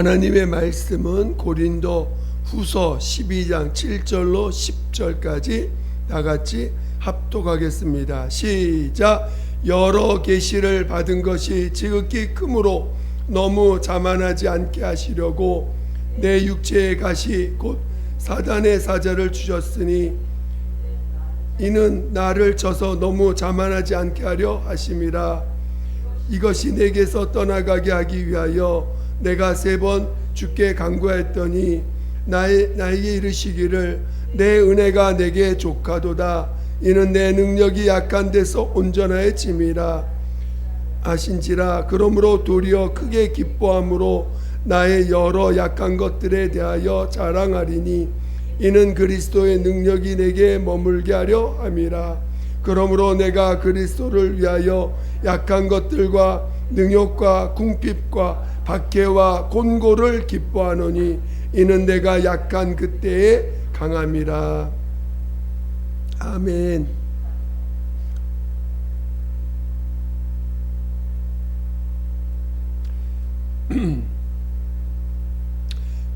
하나님의 말씀은 고린도 후서 12장 7절로 10절까지 다같이 합독하겠습니다. 시작. 여러 계시를 받은 것이 지극히 크므로 너무 자만하지 않게 하시려고 내 육체의 가시 곧 사단의 사자를 주셨으니 이는 나를 쳐서 너무 자만하지 않게 하려 하심이라. 이것이 내게서 떠나가게 하기 위하여 내가 3번 주께 간구하였더니 나에게 이르시기를 내 은혜가 내게 족하도다. 이는 내 능력이 약한 데서 온전하여짐이라 하신지라. 그러므로 도리어 크게 기뻐함으로 나의 여러 약한 것들에 대하여 자랑하리니 이는 그리스도의 능력이 내게 머물게 하려 함이라. 그러므로 내가 그리스도를 위하여 약한 것들과 능욕과 궁핍과 박해와 곤고를 기뻐하노니 이는 내가 약한 그때에 강함이라. 아멘.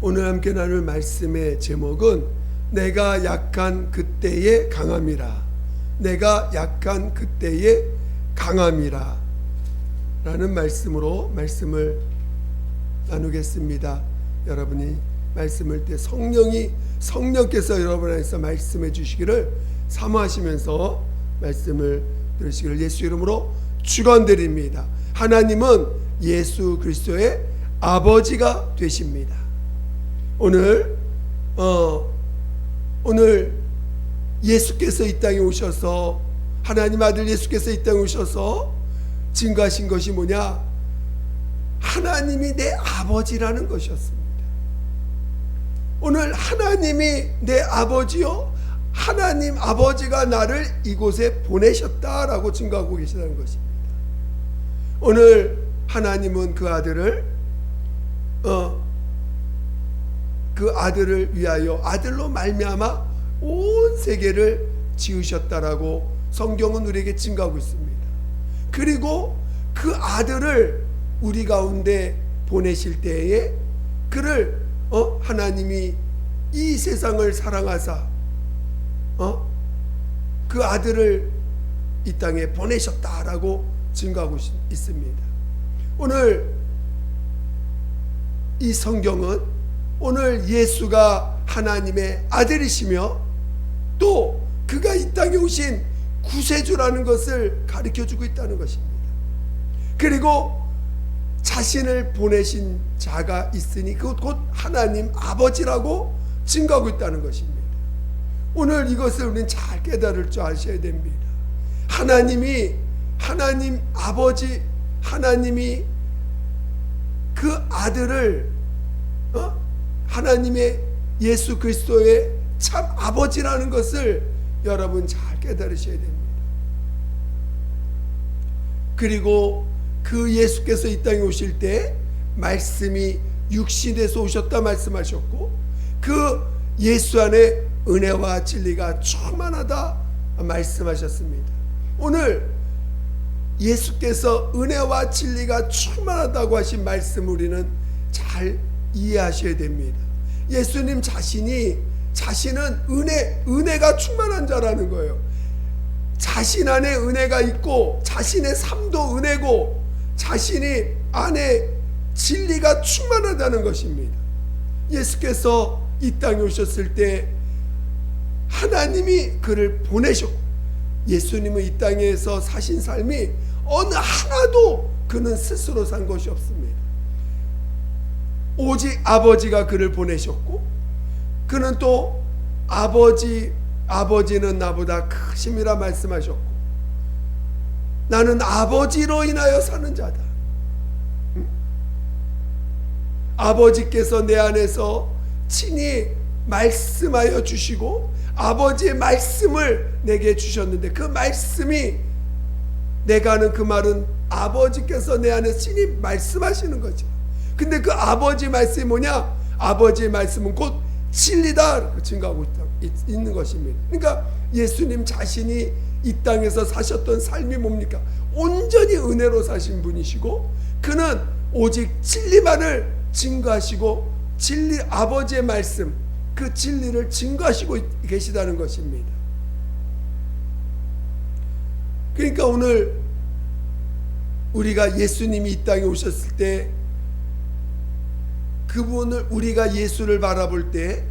오늘 함께 나눌 말씀의 제목은 내가 약한 그때에 강함이라. 내가 약한 그때에 강함이라 라는 말씀으로 말씀을 나누겠습니다. 여러분이 말씀을 때 성령께서 여러분 안에서 말씀해 주시기를 사모하시면서 말씀을 들으시기를 예수 이름으로 축원드립니다. 하나님은 예수 그리스도의 아버지가 되십니다. 오늘 예수께서 이 땅에 오셔서 하나님 아들 예수께서 이 땅에 오셔서 증거하신 것이 뭐냐? 하나님이 내 아버지라는 것이었습니다. 오늘 하나님이 내 아버지요, 하나님 아버지가 나를 이곳에 보내셨다라고 증거하고 계시다는 것입니다. 오늘 하나님은 그 아들을 위하여 아들로 말미암아 온 세계를 지으셨다라고 성경은 우리에게 증거하고 있습니다. 그리고 그 아들을 우리 가운데 보내실 때에 그를 하나님이 이 세상을 사랑하사 그 아들을 이 땅에 보내셨다라고 증거하고 있습니다. 오늘 이 성경은 오늘 예수가 하나님의 아들이시며 또 그가 이 땅에 오신 구세주라는 것을 가르쳐주고 있다는 것입니다. 그리고 자신을 보내신 자가 있으니 그것 곧 하나님 아버지라고 증거하고 있다는 것입니다. 오늘 이것을 우리는 잘 깨달을 줄 아셔야 됩니다. 하나님 아버지, 하나님이 그 아들을 하나님의 예수 그리스도의 참 아버지라는 것을 여러분 잘 깨달으셔야 됩니다. 그리고 그 예수께서 이 땅에 오실 때 말씀이 육신에서 오셨다 말씀하셨고 그 예수 안에 은혜와 진리가 충만하다 말씀하셨습니다. 오늘 예수께서 은혜와 진리가 충만하다고 하신 말씀 우리는 잘 이해하셔야 됩니다. 예수님 자신은 은혜가 충만한 자라는 거예요. 자신 안에 은혜가 있고 자신의 삶도 은혜고 자신이 안에 진리가 충만하다는 것입니다. 예수께서 이 땅에 오셨을 때 하나님이 그를 보내셨고 예수님은 이 땅에서 사신 삶이 어느 하나도 그는 스스로 산 것이 없습니다. 오직 아버지가 그를 보내셨고 그는 또 아버지는 나보다 크심이라 말씀하셨고 나는 아버지로 인하여 사는 자다. 아버지께서 내 안에서 친히 말씀하여 주시고 아버지의 말씀을 내게 주셨는데 그 말씀이 내가 하는 그 말은 아버지께서 내 안에 친히 말씀하시는 거죠. 근데 그 아버지 말씀이 뭐냐? 아버지의 말씀은 곧 진리다 증거하고 있는 것입니다. 그러니까 예수님 자신이 이 땅에서 사셨던 삶이 뭡니까? 온전히 은혜로 사신 분이시고 그는 오직 진리만을 증거하시고 진리, 아버지의 말씀, 그 진리를 증거하시고 계시다는 것입니다. 그러니까 오늘 우리가 예수님이 이 땅에 오셨을 때 그분을, 우리가 예수를 바라볼 때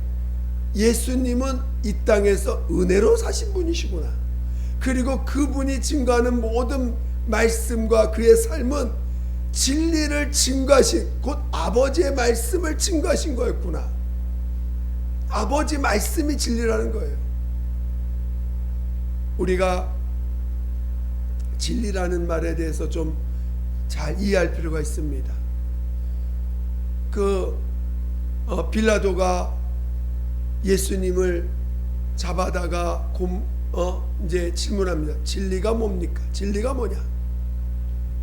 예수님은 이 땅에서 은혜로 사신 분이시구나. 그리고 그분이 증거하는 모든 말씀과 그의 삶은 진리를 증거하신, 곧 아버지의 말씀을 증거하신 거였구나. 아버지 말씀이 진리라는 거예요. 우리가 진리라는 말에 대해서 좀 잘 이해할 필요가 있습니다. 빌라도가 예수님을 잡아다가 이제 질문합니다. 진리가 뭡니까? 진리가 뭐냐?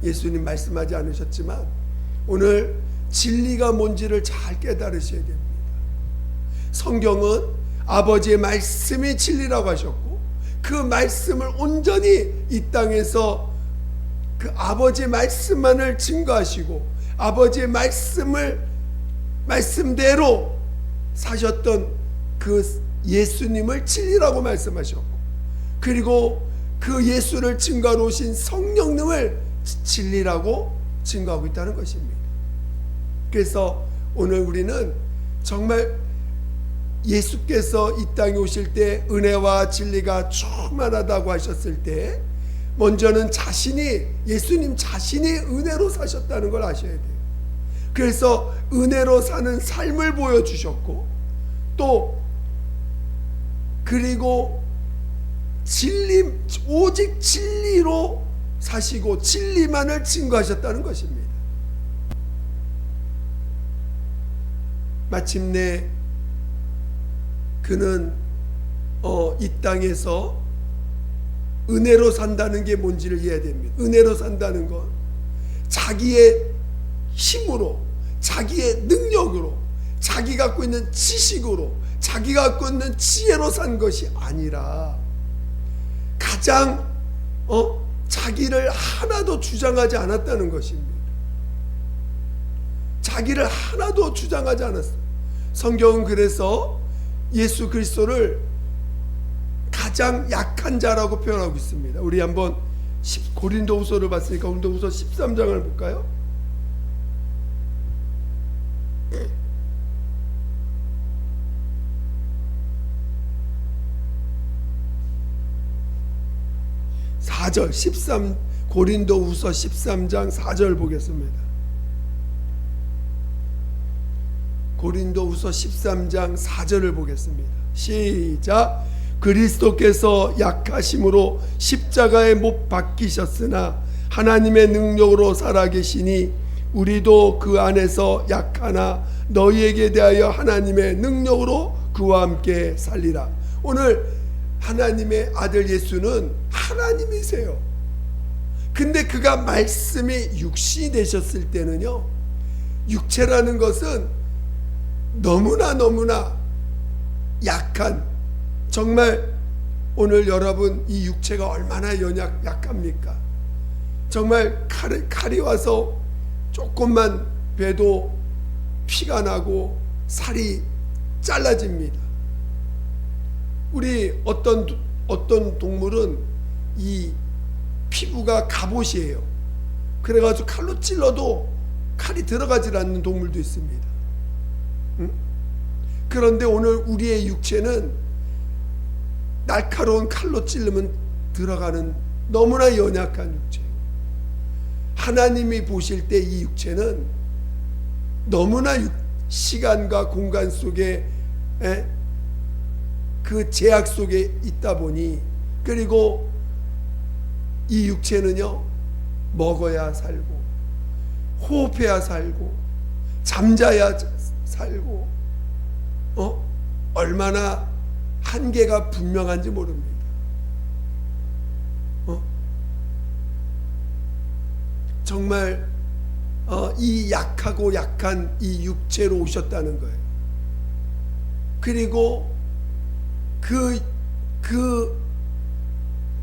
예수님 말씀하지 않으셨지만 오늘 진리가 뭔지를 잘 깨달으셔야 됩니다. 성경은 아버지의 말씀이 진리라고 하셨고 그 말씀을 온전히 이 땅에서 그 아버지의 말씀만을 증거하시고 아버지의 말씀대로 사셨던 그 예수님을 진리라고 말씀하셨고, 그리고 그 예수를 증거하러 오신 성령님을 진리라고 증거하고 있다는 것입니다. 그래서 오늘 우리는 정말 예수께서 이 땅에 오실 때 은혜와 진리가 충만하다고 하셨을 때 먼저는 예수님 자신이 은혜로 사셨다는 걸 아셔야 돼요. 그래서 은혜로 사는 삶을 보여주셨고, 또 그리고 오직 진리로 사시고 진리만을 증거하셨다는 것입니다. 마침내 그는 이 땅에서 은혜로 산다는 게 뭔지를 이해해야 됩니다. 은혜로 산다는 건 자기의 힘으로, 자기의 능력으로, 자기 갖고 있는 지식으로, 자기 갖고 있는 지혜로 산 것이 아니라 가장 자기를 하나도 주장하지 않았다는 것입니다. 자기를 하나도 주장하지 않았어요. 성경은 그래서 예수 그리스도를 가장 약한 자라고 표현하고 있습니다. 우리 한번 고린도후서를 봤으니까 고린도후서 13장을 볼까요? 고린도후서 13장 4절 보겠습니다. 고린도후서 13장 4절을 보겠습니다. 시작. 그리스도께서 약하심으로 십자가에 못 박히셨으나 하나님의 능력으로 살아계시니 우리도 그 안에서 약하나 너희에게 대하여 하나님의 능력으로 그와 함께 살리라. 오늘 하나님의 아들 예수는 하나님이세요. 근데 그가 말씀이 육신이 되셨을 때는요, 육체라는 것은 너무나 약한, 정말 오늘 여러분 이 육체가 얼마나 약합니까? 정말 칼이 와서 조금만 베도 피가 나고 살이 잘라집니다. 우리 어떤 동물은 이 피부가 갑옷이에요. 그래가지고 칼로 찔러도 칼이 들어가질 않는 동물도 있습니다. 응? 그런데 오늘 우리의 육체는 날카로운 칼로 찔르면 들어가는 너무나 연약한 육체. 하나님이 보실 때 이 육체는 너무나 시간과 공간 속에 그 제약 속에 있다 보니, 그리고 이 육체는요, 먹어야 살고 호흡해야 살고 잠자야 살고 얼마나 한계가 분명한지 모릅니다. 정말 이 약하고 약한 이 육체로 오셨다는 거예요. 그리고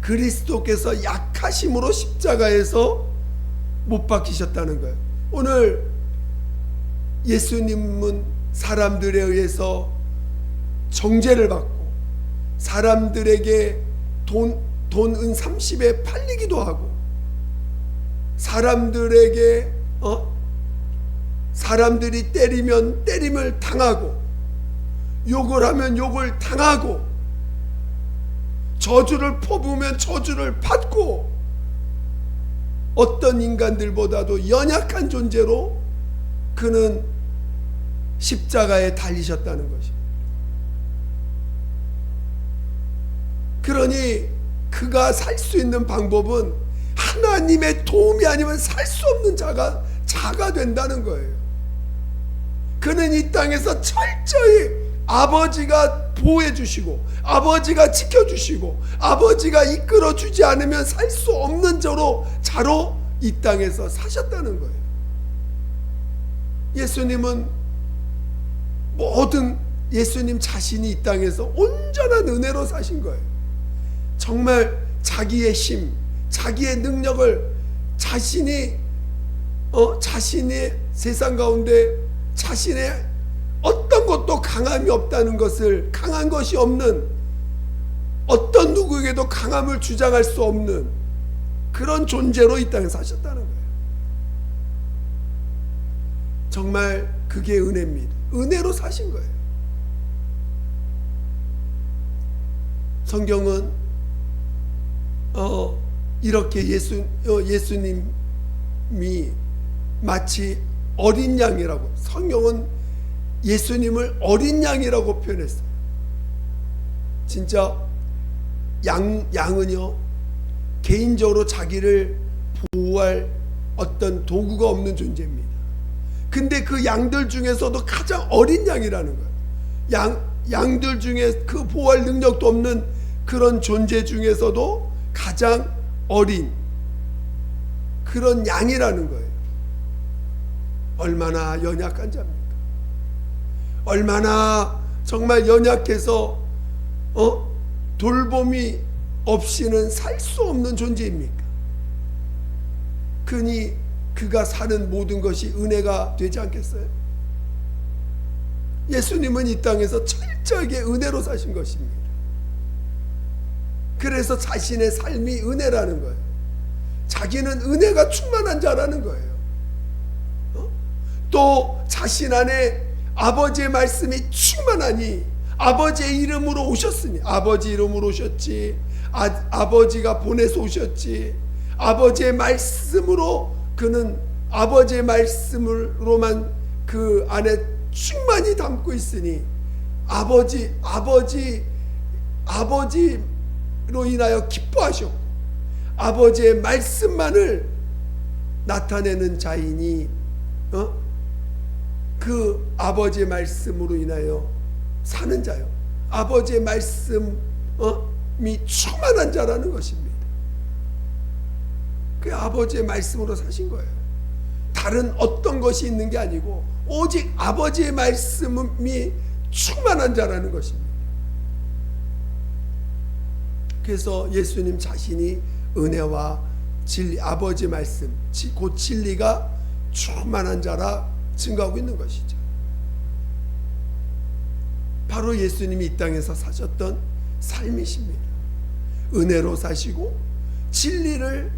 그리스도께서 약하심으로 십자가에서 못 박히셨다는 거예요. 오늘 예수님은 사람들에 의해서 정죄를 받고 사람들에게 돈 은 30에 팔리기도 하고 사람들에게 사람들이 때리면 때림을 당하고 욕을 하면 욕을 당하고 저주를 퍼부으면 저주를 받고 어떤 인간들보다도 연약한 존재로 그는 십자가에 달리셨다는 것입니다. 그러니 그가 살 수 있는 방법은 하나님의 도움이 아니면 살 수 없는 자가 된다는 거예요. 그는 이 땅에서 철저히 아버지가 보호해 주시고 아버지가 지켜주시고 아버지가 이끌어 주지 않으면 살 수 없는 자로 이 땅에서 사셨다는 거예요. 예수님 자신이 이 땅에서 온전한 은혜로 사신 거예요. 정말 자기의 힘, 자기의 능력을 자신의 세상 가운데 자신의 어떤 것도 강함이 없다는 것을, 강한 것이 없는, 어떤 누구에게도 강함을 주장할 수 없는 그런 존재로 이 땅에 사셨다는 거예요. 정말 그게 은혜입니다. 은혜로 사신 거예요. 성경은 이렇게 예수님이 마치 어린 양이라고, 성경은 예수님을 어린 양이라고 표현했어요. 진짜 양은요 개인적으로 자기를 보호할 어떤 도구가 없는 존재입니다. 근데 그 양들 중에서도 가장 어린 양이라는 거예요. 양들 중에 그 보호할 능력도 없는 그런 존재 중에서도 가장 어린 그런 양이라는 거예요. 얼마나 연약한 자입니까? 얼마나 정말 연약해서 돌봄이 없이는 살 수 없는 존재입니까? 그니 그가 사는 모든 것이 은혜가 되지 않겠어요? 예수님은 이 땅에서 철저하게 은혜로 사신 것입니다. 그래서 자신의 삶이 은혜라는 거예요. 자기는 은혜가 충만한 자라는 거예요. 또 자신 안에 아버지의 말씀이 충만하니 아버지의 이름으로 오셨으니, 아버지 이름으로 오셨지, 아버지가 보내서 오셨지, 아버지의 말씀으로 그는 아버지의 말씀으로만 그 안에 충만히 담고 있으니 아버지로 인하여 기뻐하셨고 아버지의 말씀만을 나타내는 자이니 그 아버지의 말씀으로 인하여 사는 자요. 아버지의 말씀이 충만한 자라는 것입니다. 그 아버지의 말씀으로 사신 거예요. 다른 어떤 것이 있는 게 아니고 오직 아버지의 말씀이 충만한 자라는 것입니다. 그래서 예수님 자신이 은혜와 진리, 아버지의 말씀, 곧 진리가 충만한 자라 증거하고 있는 것이죠. 바로 예수님이 이 땅에서 사셨던 삶이십니다. 은혜로 사시고 진리를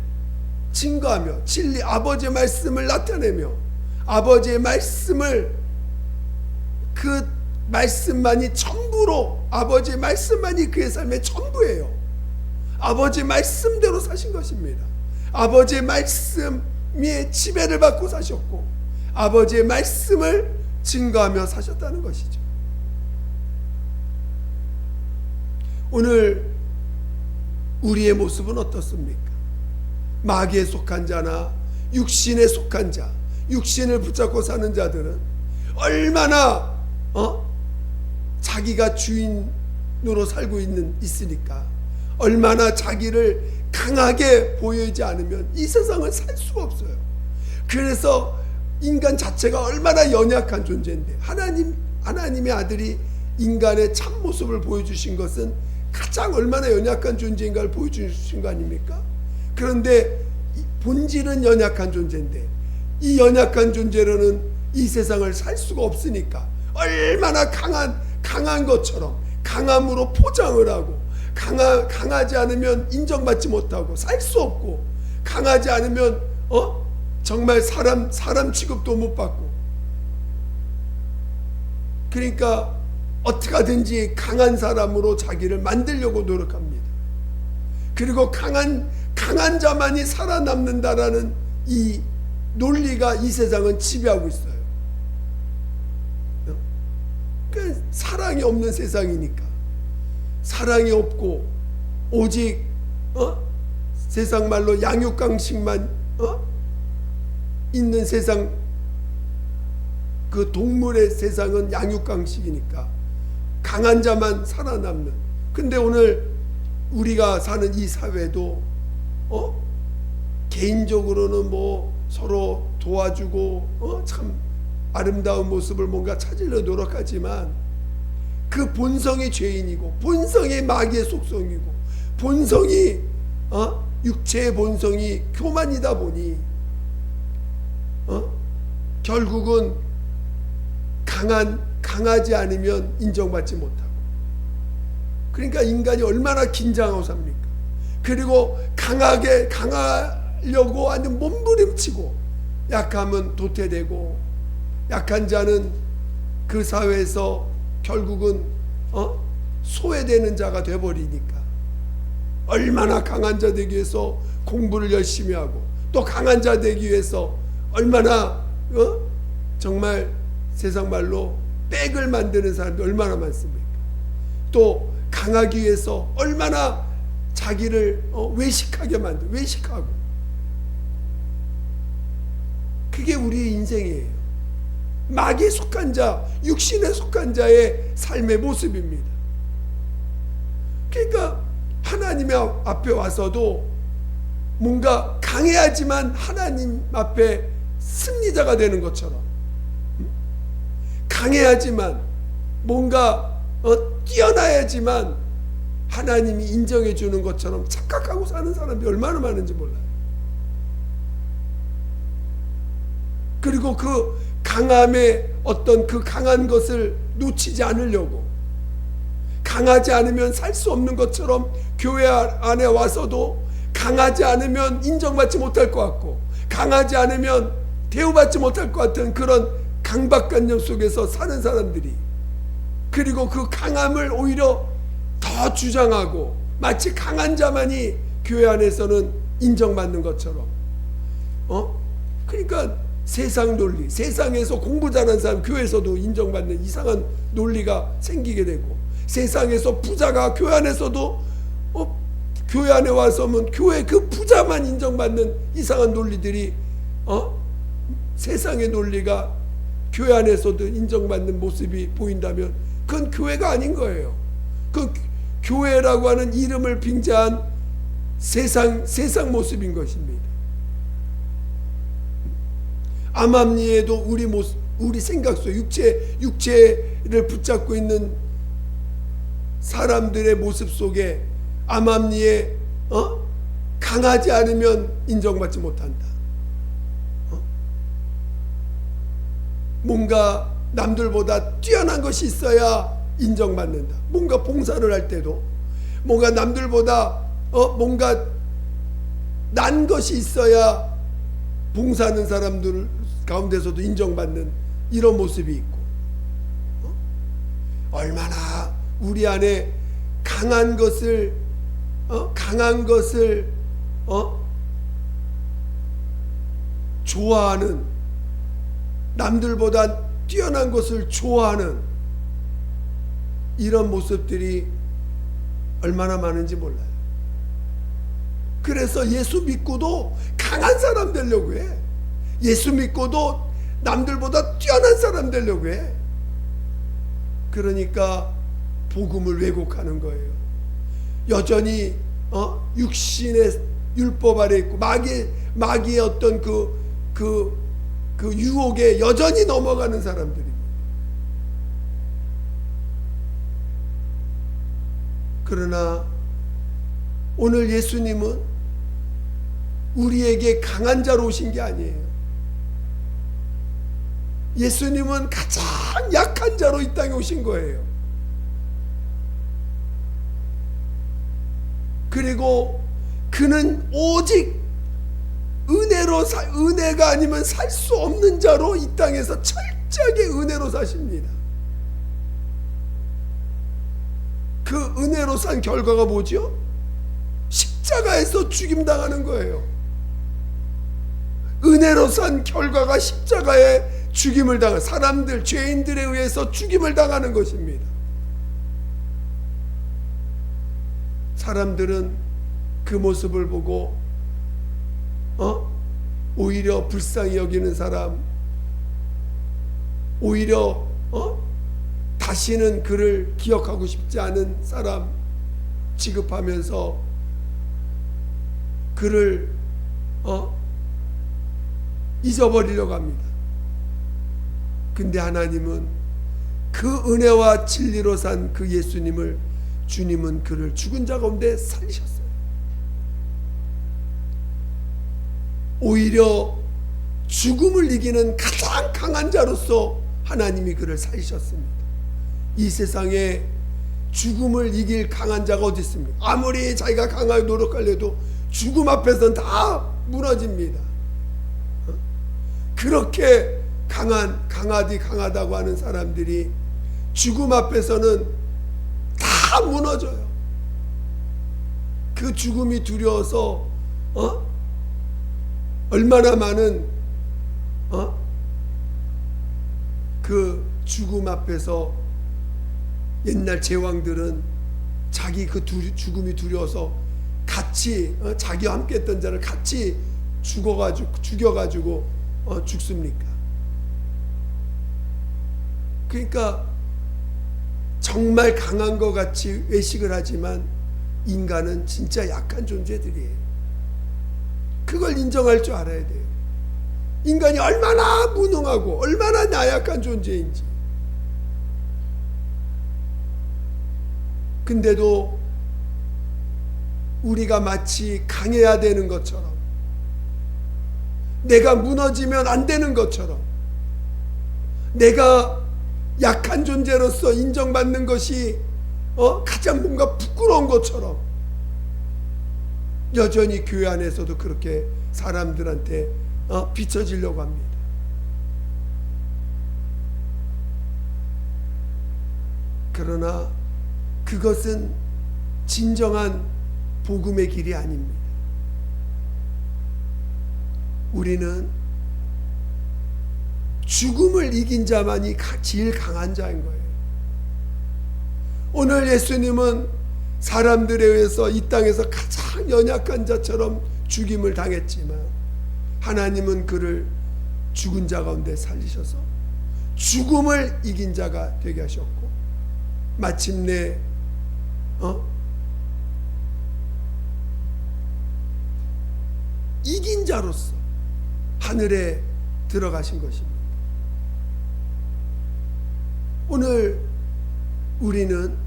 증거하며 아버지의 말씀을 나타내며 아버지의 말씀을, 그 말씀만이 전부로, 아버지의 말씀만이 그의 삶의 전부예요. 아버지의 말씀대로 사신 것입니다. 아버지의 말씀에 지배를 받고 사셨고 아버지의 말씀을 증거하며 사셨다는 것이죠. 오늘 우리의 모습은 어떻습니까? 마귀에 속한 자나 육신에 속한 자, 육신을 붙잡고 사는 자들은 얼마나 자기가 주인으로 살고 있으니까 얼마나 자기를 강하게 보이지 않으면 이 세상을 살 수가 없어요. 그래서 인간 자체가 얼마나 연약한 존재인데 하나님의 아들이 인간의 참모습을 보여주신 것은 가장 얼마나 연약한 존재인가를 보여주신 거 아닙니까? 그런데 본질은 연약한 존재인데 이 연약한 존재로는 이 세상을 살 수가 없으니까 얼마나 강한 것처럼 강함으로 포장을 하고 강하지 않으면 인정받지 못하고 살 수 없고 강하지 않으면 정말 사람 취급도 못 받고 그러니까 어떻게 하든지 강한 사람으로 자기를 만들려고 노력합니다. 그리고 강한 자만이 살아남는다라는 이 논리가 이 세상은 지배하고 있어요. 그 사랑이 없는 세상이니까 사랑이 없고 오직 세상 말로 양육강식만 있는 세상 그 동물의 세상은 양육강식이니까 강한 자만 살아남는. 근데 오늘 우리가 사는 이 사회도 개인적으로는 뭐 서로 도와주고 참 아름다운 모습을 뭔가 찾으려 노력하지만 그 본성이 죄인이고 본성이 마귀의 속성이고 본성이 육체의 본성이 교만이다 보니 결국은 강하지 않으면 인정받지 못하고 그러니까 인간이 얼마나 긴장하고 삽니까? 그리고 강하려고 하는 몸부림치고 약하면 도태되고 약한 자는 그 사회에서 결국은 소외되는 자가 돼버리니까 얼마나 강한 자 되기 위해서 공부를 열심히 하고 또 강한 자 되기 위해서 얼마나 정말 세상 말로 백을 만드는 사람들 얼마나 많습니까? 또 강하기 위해서 얼마나 자기를 외식하게 외식하고 그게 우리의 인생이에요. 마귀에 속한 자, 육신에 속한 자의 삶의 모습입니다. 그러니까 하나님 앞에 와서도 뭔가 강해야지만 하나님 앞에 승리자가 되는 것처럼 강해야지만 뭔가 뛰어나야지만 하나님이 인정해 주는 것처럼 착각하고 사는 사람이 얼마나 많은지 몰라요. 그리고 그 강함의 어떤 그 강한 것을 놓치지 않으려고 강하지 않으면 살 수 없는 것처럼 교회 안에 와서도 강하지 않으면 인정받지 못할 것 같고 강하지 않으면 대우받지 못할 것 같은 그런 강박관념 속에서 사는 사람들이 그리고 그 강함을 오히려 더 주장하고 마치 강한 자만이 교회 안에서는 인정받는 것처럼 그러니까 세상 논리, 세상에서 공부 잘하는 사람 교회에서도 인정받는 이상한 논리가 생기게 되고 세상에서 부자가 교회 안에서도 교회 안에 와서면 교회 그 부자만 인정받는 이상한 논리들이 세상의 논리가 교회 안에서도 인정받는 모습이 보인다면 그건 교회가 아닌 거예요. 그 교회라고 하는 이름을 빙자한 세상 모습인 것입니다. 암암리에도 우리 생각 속 육체를 붙잡고 있는 사람들의 모습 속에 암암리에 강하지 않으면 인정받지 못한다. 뭔가 남들보다 뛰어난 것이 있어야 인정받는다. 뭔가 봉사를 할 때도 뭔가 남들보다 뭔가 난 것이 있어야 봉사하는 사람들 가운데서도 인정받는 이런 모습이 있고 얼마나 우리 안에 강한 것을 좋아하는 남들보다 뛰어난 것을 좋아하는 이런 모습들이 얼마나 많은지 몰라요. 그래서 예수 믿고도 강한 사람 되려고 해. 예수 믿고도 남들보다 뛰어난 사람 되려고 해. 그러니까 복음을 왜곡하는 거예요. 여전히 육신의 율법 아래 있고 마귀의 어떤 그 유혹에 여전히 넘어가는 사람들입니다. 그러나 오늘 예수님은 우리에게 강한 자로 오신 게 아니에요. 예수님은 가장 약한 자로 이 땅에 오신 거예요. 그리고 그는 오직 은혜가 아니면 살 수 없는 자로 이 땅에서 철저하게 은혜로 사십니다. 그 은혜로 산 결과가 뭐죠? 십자가에서 죽임당하는 거예요. 은혜로 산 결과가 십자가에 죽임을 당한 사람들, 죄인들에 의해서 죽임을 당하는 것입니다. 사람들은 그 모습을 보고 오히려 불쌍히 여기는 사람, 오히려 다시는 그를 기억하고 싶지 않은 사람 취급하면서 그를 잊어버리려고 합니다. 근데 하나님은 그 은혜와 진리로 산 그 예수님을, 주님은 그를 죽은 자 가운데 살리셨어요. 오히려 죽음을 이기는 가장 강한 자로서 하나님이 그를 살리셨습니다. 이 세상에 죽음을 이길 강한 자가 어디 있습니까? 아무리 자기가 강하게 노력하려도 죽음 앞에서는 다 무너집니다. 그렇게 강하다고 하는 사람들이 죽음 앞에서는 다 무너져요. 그 죽음이 두려워서 얼마나 많은 그 죽음 앞에서 옛날 제왕들은 자기 그 죽음이 두려워서 같이 자기와 함께했던 자를 같이 죽여가지고 죽습니까? 그러니까 정말 강한 것 같이 외식을 하지만 인간은 진짜 약한 존재들이에요. 그걸 인정할 줄 알아야 돼요. 인간이 얼마나 무능하고 얼마나 나약한 존재인지. 근데도 우리가 마치 강해야 되는 것처럼, 내가 무너지면 안 되는 것처럼, 내가 약한 존재로서 인정받는 것이 가장 뭔가 부끄러운 것처럼 여전히 교회 안에서도 그렇게 사람들한테 비춰지려고 합니다. 그러나 그것은 진정한 복음의 길이 아닙니다. 우리는 죽음을 이긴 자만이 제일 강한 자인 거예요. 오늘 예수님은 사람들에 의해서 이 땅에서 가장 연약한 자처럼 죽임을 당했지만 하나님은 그를 죽은 자 가운데 살리셔서 죽음을 이긴 자가 되게 하셨고, 마침내 이긴 자로서 하늘에 들어가신 것입니다. 오늘 우리는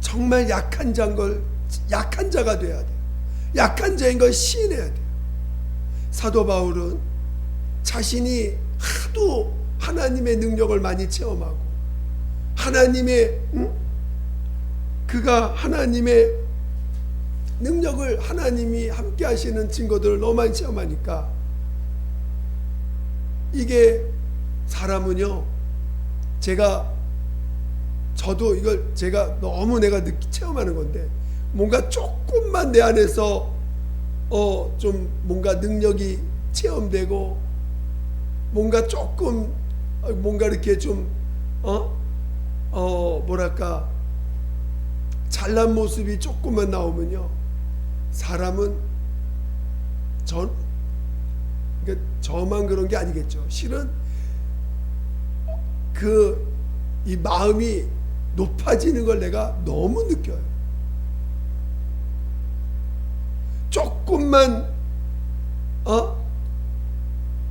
정말 약한 자가 돼야 돼요. 약한 자인 걸 시인해야 돼요. 사도 바울은 자신이 하도 하나님의 능력을 많이 체험하고 그가 하나님의 능력을, 하나님이 함께 하시는 증거들을 너무 많이 체험하니까, 이게 사람은요, 저도 이걸 제가 너무 내가 체험하는 건데, 뭔가 조금만 내 안에서 좀 뭔가 능력이 체험되고, 뭔가 조금 뭔가 이렇게 좀 뭐랄까 잘난 모습이 조금만 나오면요, 사람은 저만 그런 게 아니겠죠. 실은 이 마음이 높아지는 걸 내가 너무 느껴요. 조금만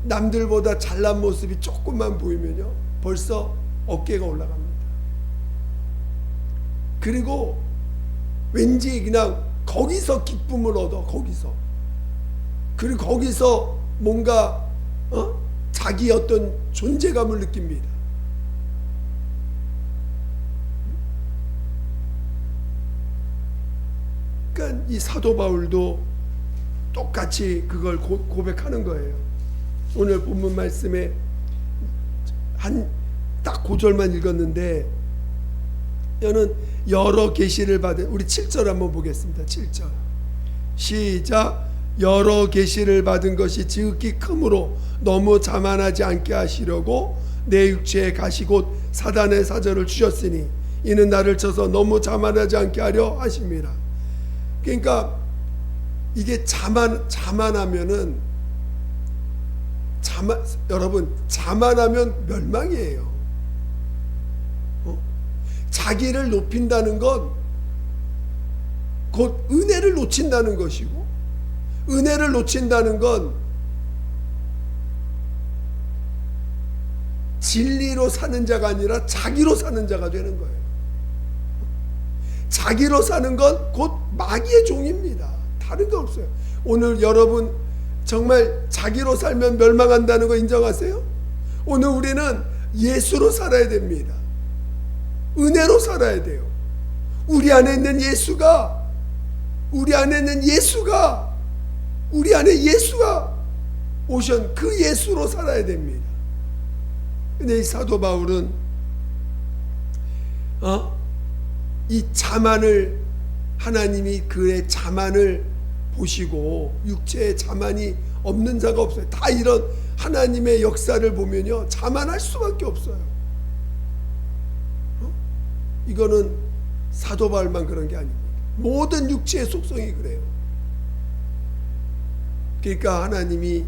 남들보다 잘난 모습이 조금만 보이면요, 벌써 어깨가 올라갑니다. 그리고 왠지 그냥 거기서 기쁨을 얻어. 그리고 거기서 뭔가 자기 어떤 존재감을 느낍니다. 그러니까 이 사도 바울도 똑같이 그걸 고백하는 거예요. 오늘 본문 말씀에 한 딱 9절만 읽었는데, 여는 여러 계시를 받은, 우리 7절 한번 보겠습니다. 7절 시작. 여러 계시를 받은 것이 지극히 크므로 너무 자만하지 않게 하시려고 내 육체에 가시 곧 사단의 사절을 주셨으니 이는 나를 쳐서 너무 자만하지 않게 하려 하심이라. 그러니까 이게 자만하면은 여러분 자만하면 멸망이에요. 자기를 높인다는 건 곧 은혜를 놓친다는 것이고, 은혜를 놓친다는 건 진리로 사는 자가 아니라 자기로 사는 자가 되는 거예요. 자기로 사는 건 곧 마귀의 종입니다. 다른 거 없어요. 오늘 여러분 정말 자기로 살면 멸망한다는 거 인정하세요? 오늘 우리는 예수로 살아야 됩니다. 은혜로 살아야 돼요. 우리 안에 있는 예수가 우리 안에 예수가 오신 그 예수로 살아야 됩니다. 근데 이 사도 바울은 이 자만을, 하나님이 그의 자만을 보시고 육체의 자만이 없는 자가 없어요. 다 이런 하나님의 역사를 보면요, 자만할 수밖에 없어요. 이거는 사도 바울만 그런 게 아닙니다. 모든 육체의 속성이 그래요. 그러니까 하나님이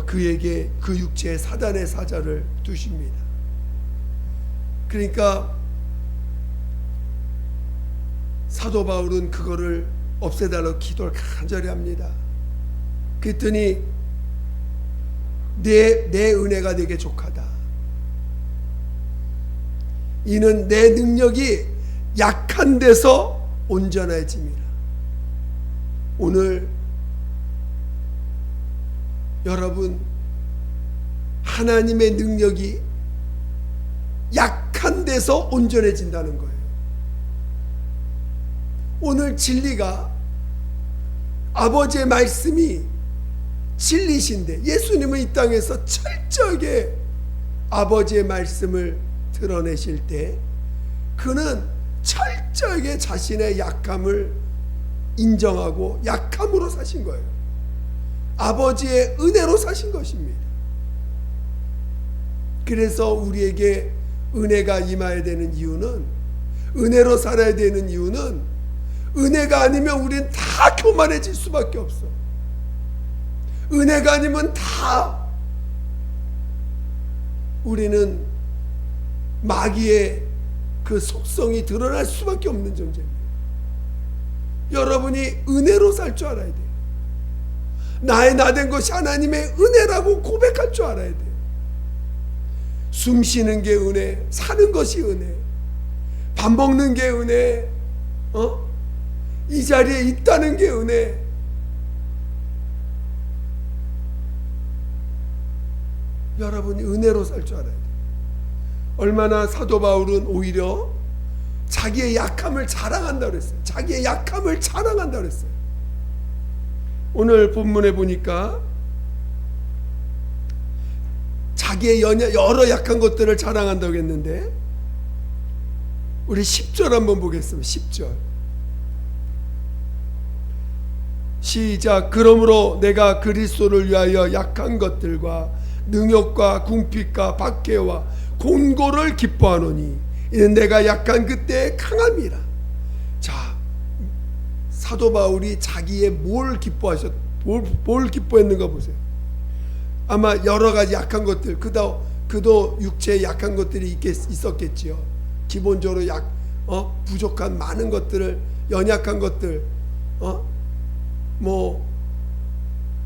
그에게 그 육체에 사단의 사자를 두십니다. 그러니까 사도 바울은 그거를 없애달라고 기도를 간절히 합니다. 그랬더니 내 은혜가 내게 족하다. 이는 내 능력이 약한 데서 온전해집니다. 오늘 여러분, 하나님의 능력이 약한 데서 온전해진다는 거예요. 오늘 진리가, 아버지의 말씀이 진리신데, 예수님은 이 땅에서 철저하게 아버지의 말씀을 드러내실 때 그는 철저하게 자신의 약함을 인정하고 약함으로 사신 거예요. 아버지의 은혜로 사신 것입니다. 그래서 우리에게 은혜가 임해야 되는 이유는, 은혜로 살아야 되는 이유는, 은혜가 아니면 우리는 다 교만해질 수밖에 없어. 은혜가 아니면 다 우리는 마귀의 그 속성이 드러날 수밖에 없는 존재입니다. 여러분이 은혜로 살 줄 알아야 돼요. 나의 나된 것이 하나님의 은혜라고 고백할 줄 알아야 돼요. 숨 쉬는 게 은혜, 사는 것이 은혜, 밥 먹는 게 은혜, 이 자리에 있다는 게 은혜. 여러분이 은혜로 살 줄 알아야 돼요. 얼마나 사도 바울은 오히려 자기의 약함을 자랑한다고 그랬어요. 자기의 약함을 자랑한다고 그랬어요. 오늘 본문에 보니까 자기의 여러 약한 것들을 자랑한다고 했는데, 우리 10절 한번 보겠습니다. 10절 시작. 그러므로 내가 그리스도를 위하여 약한 것들과 능욕과 궁핍과 박해와 곤고를 기뻐하노니 이는 내가 약한 그때의 강함이라. 자, 사도 바울이 자기의 뭘 기뻐했는가 보세요. 아마 여러 가지 약한 것들, 그도 육체에 약한 것들이 있었겠지요. 기본적으로 부족한 많은 것들을, 연약한 것들,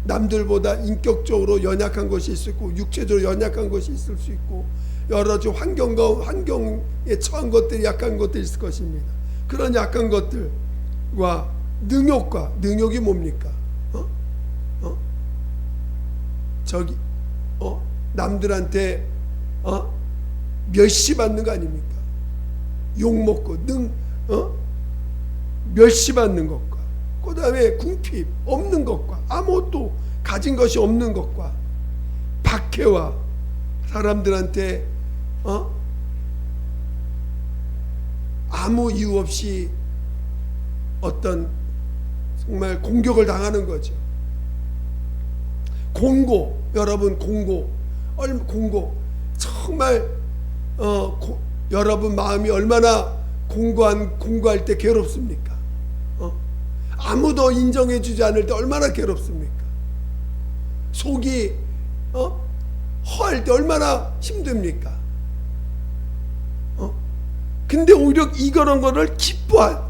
남들보다 인격적으로 연약한 것이 있을 수 있고, 육체적으로 연약한 것이 있을 수 있고, 여러 가지 환경에 처한 것들이, 약한 것들이 있을 것입니다. 그런 약한 것들과 능욕이 뭡니까? 저기 남들한테 멸시받는 거 아닙니까? 욕먹고 멸시받는 것과 그 다음에 궁핍 없는 것과 아무것도 가진 것이 없는 것과 박해와 사람들한테 아무 이유 없이 어떤 정말 공격을 당하는 거죠. 공고, 여러분 공고 정말 여러분 마음이 얼마나 공고할 때 괴롭습니까? 아무도 인정해주지 않을 때 얼마나 괴롭습니까? 속이 허할 때 얼마나 힘듭니까? 근데 오히려 이런 거를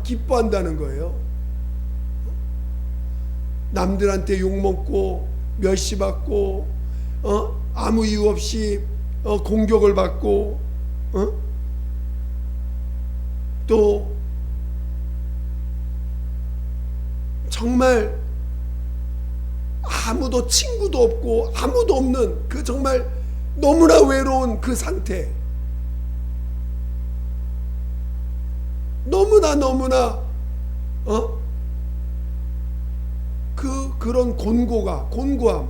기뻐한다는 거예요. 남들한테 욕먹고 멸시받고 아무 이유 없이 공격을 받고 또 정말 아무도 친구도 없고 아무도 없는 그 정말 너무나 외로운 그 상태, 너무나 그런 곤고함.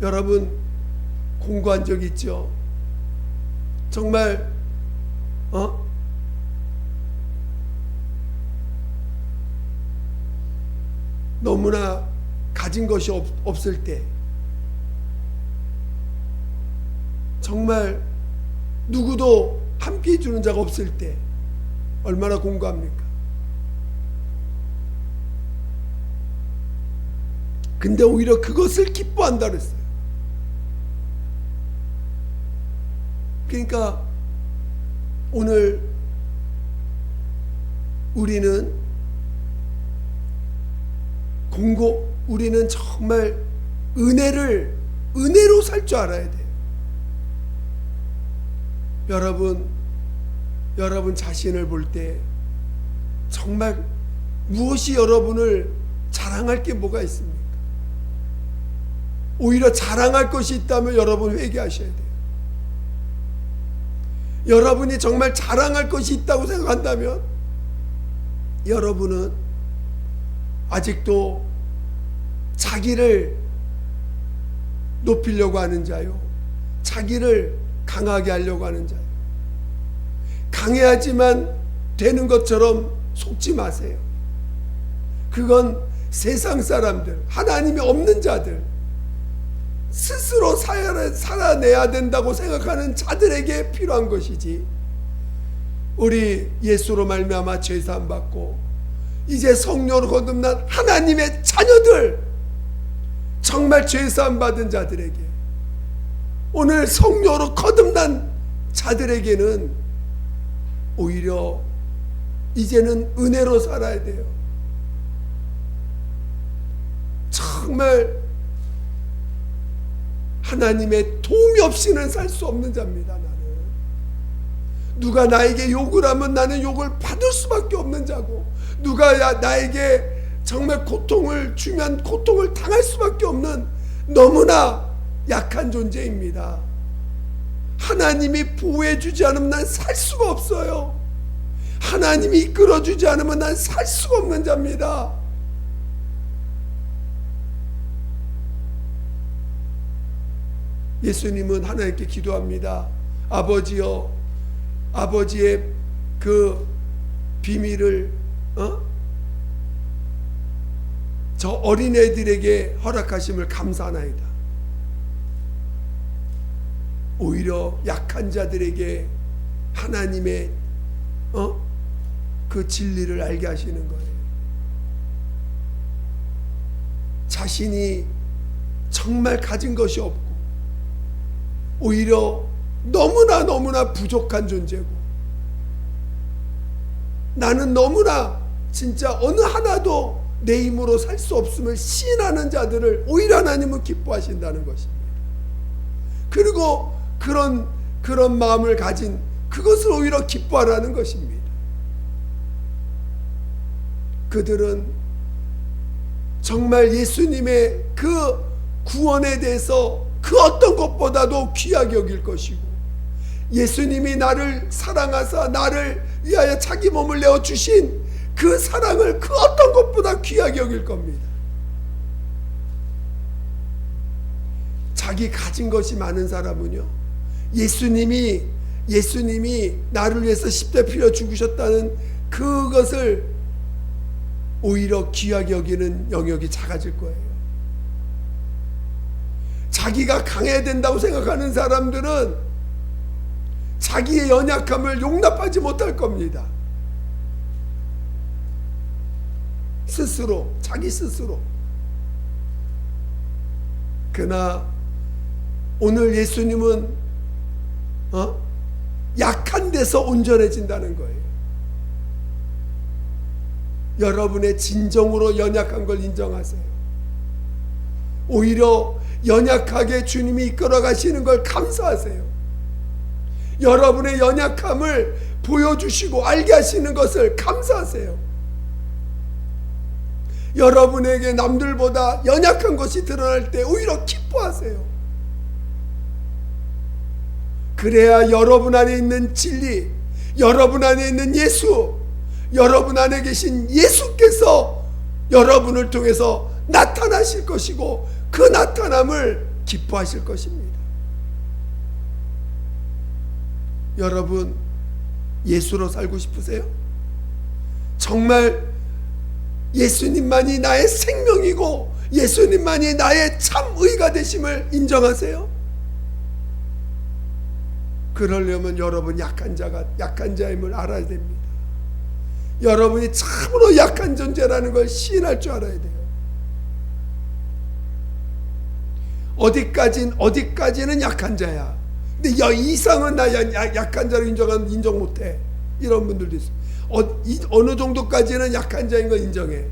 여러분 공고한 적 있죠? 정말 너무나 가진 것이 없을 때, 정말 누구도 함께 해주는 자가 없을 때 얼마나 공고합니까? 근데 오히려 그것을 기뻐한다 그랬어요. 그러니까 오늘 우리는 우리는 정말 은혜로 살 줄 알아야 돼요. 여러분 자신을 볼 때 정말 무엇이 여러분을 자랑할 게 뭐가 있습니까? 오히려 자랑할 것이 있다면 여러분 회개하셔야 돼요. 여러분이 정말 자랑할 것이 있다고 생각한다면 여러분은 아직도 자기를 높이려고 하는 자요, 자기를 강하게 하려고 하는 자요. 강해야지만 되는 것처럼 속지 마세요. 그건 세상 사람들, 하나님이 없는 자들, 스스로 살아내야 된다고 생각하는 자들에게 필요한 것이지, 우리 예수로 말미암아 죄사함 받고 이제 성령으로 거듭난 하나님의 자녀들, 정말 죄사함 받은 자들에게, 오늘 성령으로 거듭난 자들에게는 오히려 이제는 은혜로 살아야 돼요. 정말 하나님의 도움이 없이는 살 수 없는 자입니다. 나는 누가 나에게 욕을 하면 나는 욕을 받을 수밖에 없는 자고, 누가 나에게 정말 고통을 주면 고통을 당할 수밖에 없는 너무나 약한 존재입니다. 하나님이 보호해주지 않으면 난 살 수가 없어요. 하나님이 이끌어주지 않으면 난 살 수가 없는 자입니다. 예수님은 하나님께 기도합니다. 아버지여, 아버지의 그 비밀을 저 어린애들에게 허락하심을 감사하나이다. 오히려 약한 자들에게 하나님의 그 진리를 알게 하시는 거예요. 자신이 정말 가진 것이 없고 오히려 너무나 부족한 존재고, 나는 너무나 진짜 어느 하나도 내 힘으로 살 수 없음을 시인하는 자들을 오히려 하나님은 기뻐하신다는 것입니다. 그리고 그런 마음을 가진 그것을 오히려 기뻐하라는 것입니다. 그들은 정말 예수님의 그 구원에 대해서 그 어떤 것보다도 귀하게 여길 것이고, 예수님이 나를 사랑하사 나를 위하여 자기 몸을 내어주신 그 사랑을 그 어떤 것보다 귀하게 여길 겁니다. 자기 가진 것이 많은 사람은요, 예수님이 나를 위해서 십자필려 죽으셨다는 그것을 오히려 귀하게 여기는 영역이 작아질 거예요. 자기가 강해야 된다고 생각하는 사람들은 자기의 연약함을 용납하지 못할 겁니다. 자기 스스로. 그러나 오늘 예수님은 약한 데서 온전해진다는 거예요. 여러분의 진정으로 연약한 걸 인정하세요. 오히려 연약하게 주님이 이끌어 가시는 걸 감사하세요. 여러분의 연약함을 보여주시고 알게 하시는 것을 감사하세요. 여러분에게 남들보다 연약한 것이 드러날 때 오히려 기뻐하세요. 그래야 여러분 안에 있는 진리, 여러분 안에 있는 예수, 여러분 안에 계신 예수께서 여러분을 통해서 나타나실 것이고, 그 나타남을 기뻐하실 것입니다. 여러분, 예수로 살고 싶으세요? 정말 예수님만이 나의 생명이고 예수님만이 나의 참 의가 되심을 인정하세요? 그러려면 여러분 약한 자임을 알아야 됩니다. 여러분이 참으로 약한 존재라는 걸 시인할 줄 알아야 돼요. 어디까지는 약한 자야. 근데 이상은 나 약한 자로 인정 못해. 이런 분들도 있어요. 어느 정도까지는 약한 자인 걸 인정해.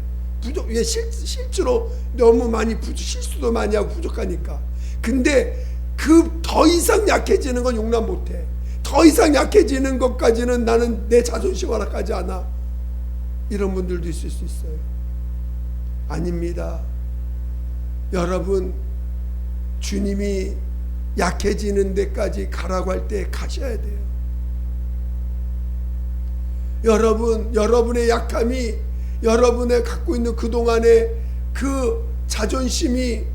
실제로 너무 많이 실수도 많이 하고 부족하니까. 근데 그 더 이상 약해지는 건 용납 못해. 더 이상 약해지는 것까지는 나는 내 자존심 허락하지 않아. 이런 분들도 있을 수 있어요. 아닙니다. 여러분, 주님이 약해지는 데까지 가라고 할 때 가셔야 돼요. 여러분의 약함이, 여러분의 갖고 있는 그동안의 그 자존심이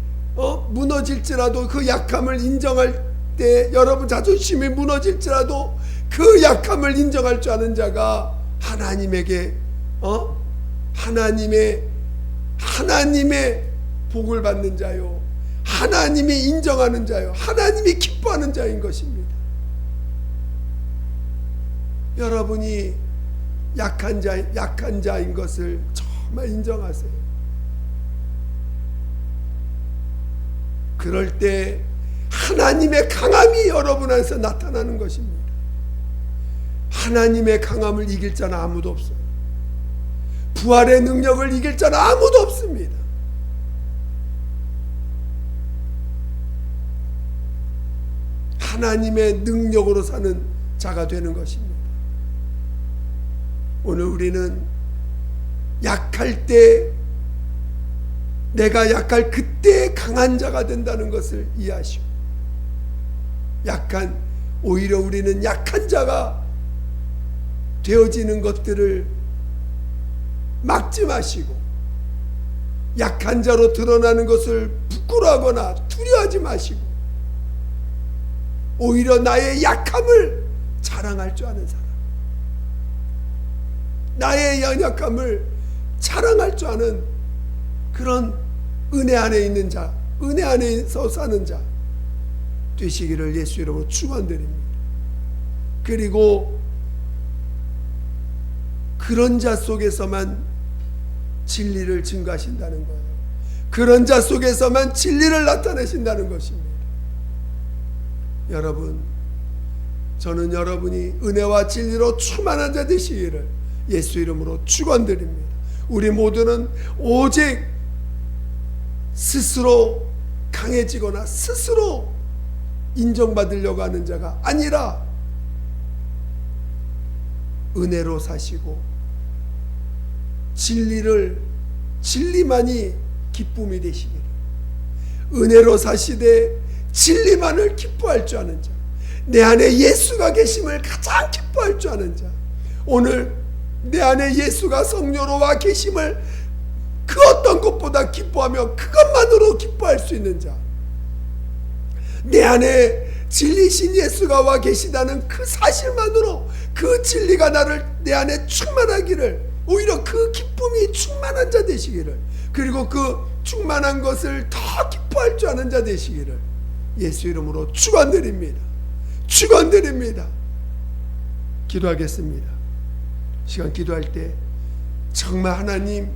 무너질지라도, 그 약함을 인정할 때 여러분 자존심이 무너질지라도 그 약함을 인정할 줄 아는 자가 하나님의 복을 받는 자요, 하나님이 인정하는 자요, 하나님이 기뻐하는 자인 것입니다. 여러분이 약한 자인 것을 정말 인정하세요. 그럴 때 하나님의 강함이 여러분 안에서 나타나는 것입니다. 하나님의 강함을 이길 자는 아무도 없어요. 부활의 능력을 이길 자는 아무도 없습니다. 하나님의 능력으로 사는 자가 되는 것입니다. 오늘 우리는 약할 때, 내가 약할 그때 강한 자가 된다는 것을 이해하시고, 오히려 우리는 약한 자가 되어지는 것들을 막지 마시고, 약한 자로 드러나는 것을 부끄러워하거나 두려워하지 마시고, 오히려 나의 약함을 자랑할 줄 아는 사람, 나의 연약함을 자랑할 줄 아는 그런 은혜 안에 있는 자, 은혜 안에서 사는 자 되시기를 예수 이름으로 축원드립니다. 그리고 그런 자 속에서만 진리를 증거하신다는 거예요. 그런 자 속에서만 진리를 나타내신다는 것입니다. 여러분, 저는 여러분이 은혜와 진리로 충만한 자 되시기를 예수 이름으로 축원드립니다. 우리 모두는 오직 스스로 강해지거나 스스로 인정받으려고 하는 자가 아니라 은혜로 사시고 진리만이 기쁨이 되시기를, 은혜로 사시되 진리만을 기뻐할 줄 아는 자, 내 안에 예수가 계심을 가장 기뻐할 줄 아는 자, 오늘 내 안에 예수가 성령으로 와 계심을 그 어떤 것보다 기뻐하며 그것만으로 기뻐할 수 있는 자, 내 안에 진리신 예수가 와 계시다는 그 사실만으로 그 진리가 내 안에 충만하기를, 오히려 그 기쁨이 충만한 자 되시기를, 그리고 그 충만한 것을 더 기뻐할 줄 아는 자 되시기를 예수 이름으로 축원드립니다. 축원드립니다. 기도하겠습니다. 시간 기도할 때 정말 하나님,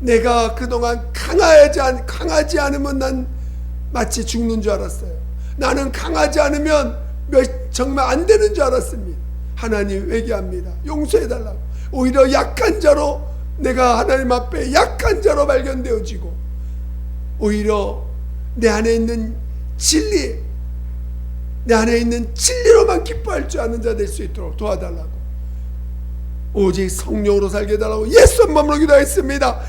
내가 그동안 강하지 않으면 난 마치 죽는 줄 알았어요. 나는 강하지 않으면 정말 안 되는 줄 알았습니다. 하나님 회개합니다. 용서해달라고. 오히려 약한 자로, 내가 하나님 앞에 약한 자로 발견되어지고, 오히려 내 안에 있는 진리, 내 안에 있는 진리로만 기뻐할 줄 아는 자 될 수 있도록 도와달라고, 오직 성령으로 살게 해달라고 예수 이름으로 기도했습니다.